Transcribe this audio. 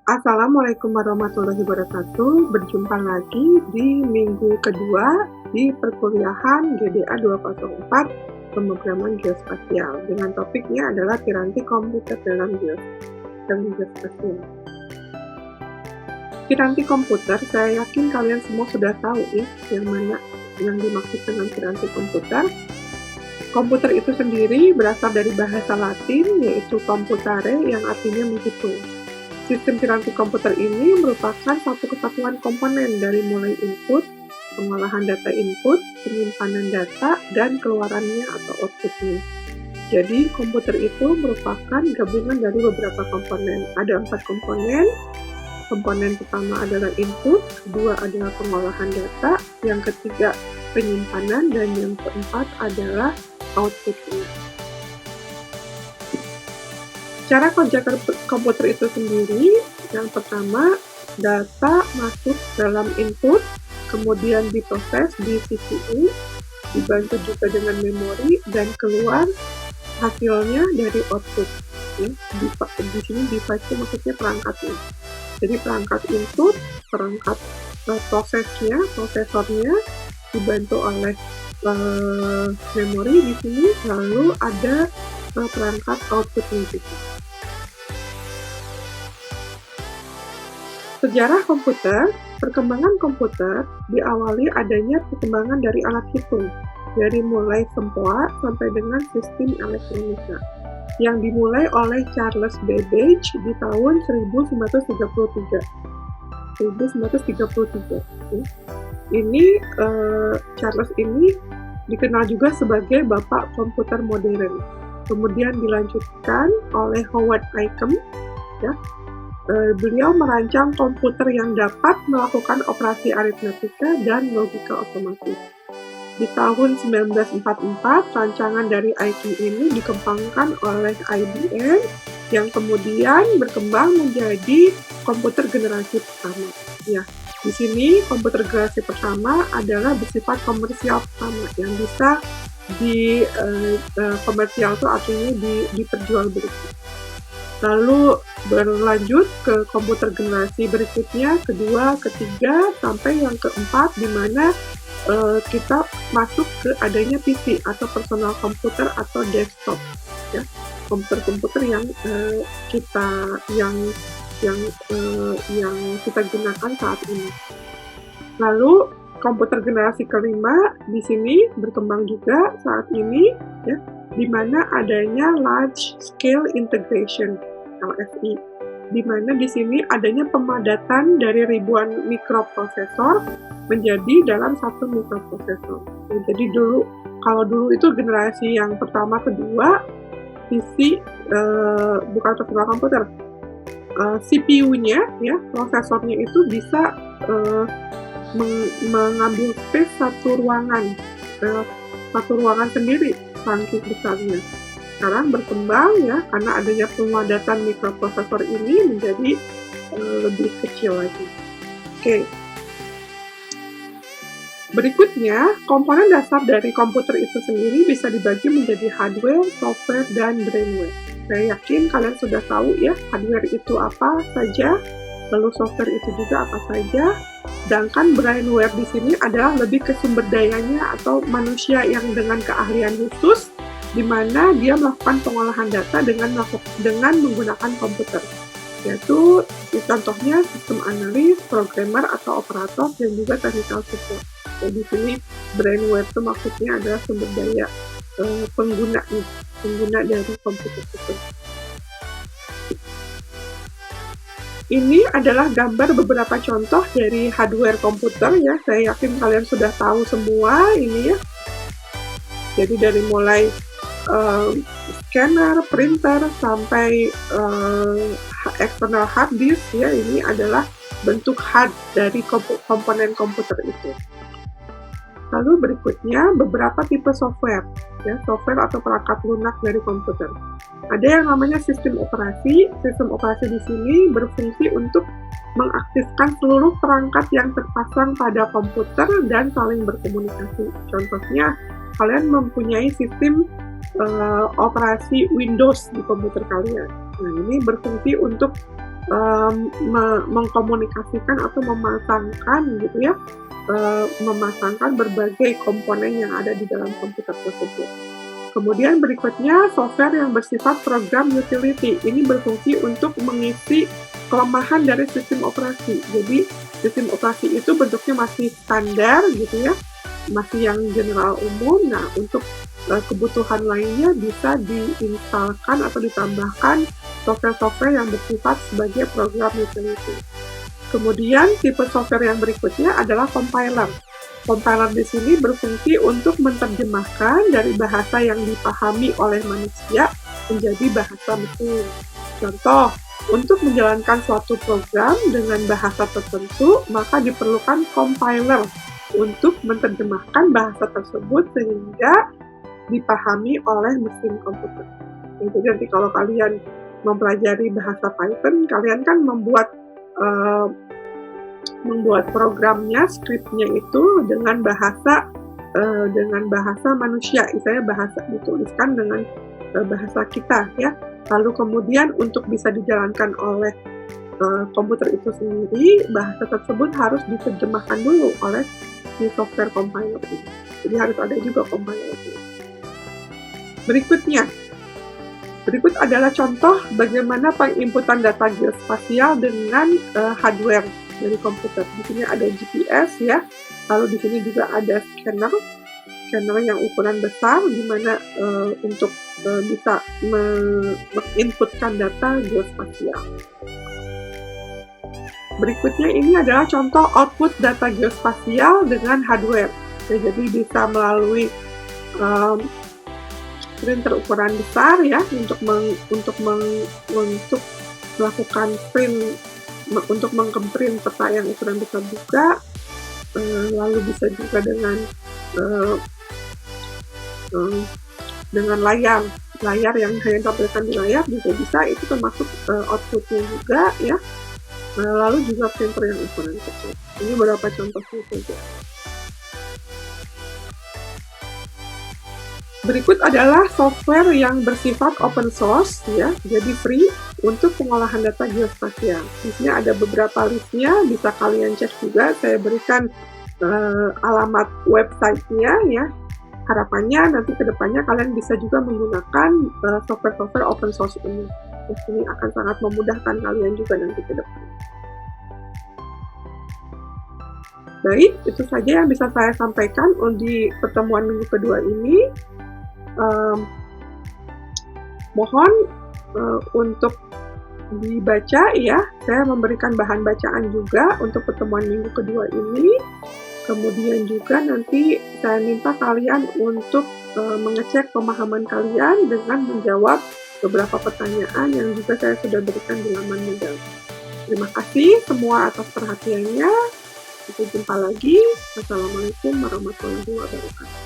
Assalamualaikum warahmatullahi wabarakatuh. Berjumpa lagi di minggu kedua di perkuliahan GDA 204 Pemrograman Geospasial dengan topiknya adalah piranti komputer dalam geospasial. Piranti komputer, saya yakin kalian semua sudah tahu ya yang mana yang dimaksud dengan piranti komputer. Komputer itu sendiri berasal dari bahasa Latin yaitu computare yang artinya menghitung. Sistem piranti komputer ini merupakan satu kesatuan komponen dari mulai input, pengolahan data input, penyimpanan data, dan keluarannya atau outputnya. Jadi komputer itu merupakan gabungan dari beberapa komponen. Ada 4 komponen. Komponen pertama adalah input, kedua adalah pengolahan data, yang ketiga penyimpanan, dan yang keempat adalah outputnya. Cara kerja komputer itu sendiri, yang pertama data masuk dalam input, kemudian diproses di CPU, dibantu juga dengan memori, dan keluar hasilnya dari output. Ya, di sini device itu maksudnya perangkatnya. Jadi perangkat input, perangkat prosesornya dibantu oleh memori di sini, lalu ada perangkat outputnya juga. Sejarah komputer, perkembangan komputer diawali adanya perkembangan dari alat hitung, dari mulai sempoa sampai dengan sistem elektronika, yang dimulai oleh Charles Babbage di tahun 1933. Ini Charles ini dikenal juga sebagai bapak komputer modern. Kemudian dilanjutkan oleh Howard Aiken. Ya, beliau merancang komputer yang dapat melakukan operasi aritmatika dan logika otomatis. Di tahun 1944, rancangan dari Aiken ini dikembangkan oleh IBM yang kemudian berkembang menjadi komputer generasi pertama. Ya, di sini komputer generasi pertama adalah bersifat komersial pertama yang bisa komersial itu artinya diperjualbelikan. Lalu berlanjut ke komputer generasi berikutnya, kedua, ketiga, sampai yang keempat, di mana kita masuk ke adanya PC atau personal komputer atau desktop, ya, komputer-komputer yang kita gunakan saat ini. Lalu komputer generasi kelima di sini berkembang juga saat ini, ya, di mana adanya large scale integration (LSI), di mana di sini adanya pemadatan dari ribuan mikroprosesor menjadi dalam satu mikroprosesor. Ya, jadi kalau dulu itu generasi yang pertama, kedua, PC bukan personal komputer, CPU-nya, ya, prosesornya itu bisa mengambil space satu ruangan sendiri, saking besarnya. Sekarang berkembang ya karena adanya pemadatan mikroprosesor ini menjadi lebih kecil lagi. Oke. Berikutnya, komponen dasar dari komputer itu sendiri bisa dibagi menjadi hardware, software, dan brainware. Saya yakin kalian sudah tahu ya hardware itu apa saja, lalu software itu juga apa saja. Sedangkan brainware di sini adalah lebih ke sumber dayanya atau manusia yang dengan keahlian khusus, di mana dia melakukan pengolahan data dengan menggunakan komputer, yaitu contohnya sistem analis, programmer atau operator, dan juga technical support. Jadi di sini brainware itu maksudnya adalah sumber daya pengguna dari komputer itu. Ini adalah gambar beberapa contoh dari hardware komputer ya. Saya yakin kalian sudah tahu semua ini ya. Jadi dari mulai scanner, printer, sampai external hard disk ya, ini adalah bentuk hard dari komponen komputer itu. Lalu berikutnya beberapa tipe software, ya, software atau perangkat lunak dari komputer. Ada yang namanya sistem operasi. Sistem operasi di sini berfungsi untuk mengaktifkan seluruh perangkat yang terpasang pada komputer dan saling berkomunikasi. Contohnya, kalian mempunyai sistem operasi Windows di komputer kalian. Nah, ini berfungsi untuk mengkomunikasikan atau memasangkan gitu ya, memasangkan berbagai komponen yang ada di dalam komputer tersebut. Kemudian berikutnya software yang bersifat program utility. Ini berfungsi untuk mengisi kelemahan dari sistem operasi. Jadi sistem operasi itu bentuknya masih standar gitu ya, masih yang general umum. Nah, untuk kebutuhan lainnya bisa diinstalkan atau ditambahkan software-software yang bersifat sebagai program utility. Kemudian tipe software yang berikutnya adalah compiler. Compiler di sini berfungsi untuk menerjemahkan dari bahasa yang dipahami oleh manusia menjadi bahasa mesin. Contoh, untuk menjalankan suatu program dengan bahasa tertentu, maka diperlukan compiler untuk menerjemahkan bahasa tersebut sehingga dipahami oleh mesin komputer. Jadi nanti kalau kalian mempelajari bahasa Python, kalian kan membuat programnya, skripnya itu dengan bahasa manusia, misalnya bahasa dituliskan dengan bahasa kita ya. Lalu kemudian untuk bisa dijalankan oleh komputer itu sendiri, bahasa tersebut harus diterjemahkan dulu oleh si software compiler ini. Jadi harus ada juga compiler itu. Berikut adalah contoh bagaimana penginputan data geospasial dengan hardware dari komputer. Di sini ada GPS ya, lalu di sini juga ada scanner yang ukuran besar, di mana untuk bisa menginputkan data geospasial. Berikutnya ini adalah contoh output data geospasial dengan hardware. Jadi bisa melalui printer ukuran besar ya, untuk melakukan print, untuk mengprint peta yang ukuran besar juga. Lalu bisa juga dengan layar yang hanya ditampilkan di layar juga bisa, itu termasuk outputnya juga ya. Lalu juga printer yang ukuran kecil. Ini beberapa contohnya saja. Berikut adalah software yang bersifat open source ya, jadi free untuk pengolahan data geospasial. Di sini ada beberapa listnya, bisa kalian cek juga. Saya berikan alamat websitenya ya. Harapannya nanti ke depannya kalian bisa juga menggunakan software-software open source ini. Ini akan sangat memudahkan kalian juga nanti ke depan. Baik, itu saja yang bisa saya sampaikan di pertemuan minggu kedua ini. Mohon untuk dibaca ya, saya memberikan bahan bacaan juga untuk pertemuan minggu kedua ini. Kemudian juga nanti saya minta kalian untuk mengecek pemahaman kalian dengan menjawab beberapa pertanyaan yang juga saya sudah berikan di laman Moodle. Terima kasih semua atas perhatiannya. Sampai jumpa lagi. Wassalamualaikum warahmatullahi wabarakatuh.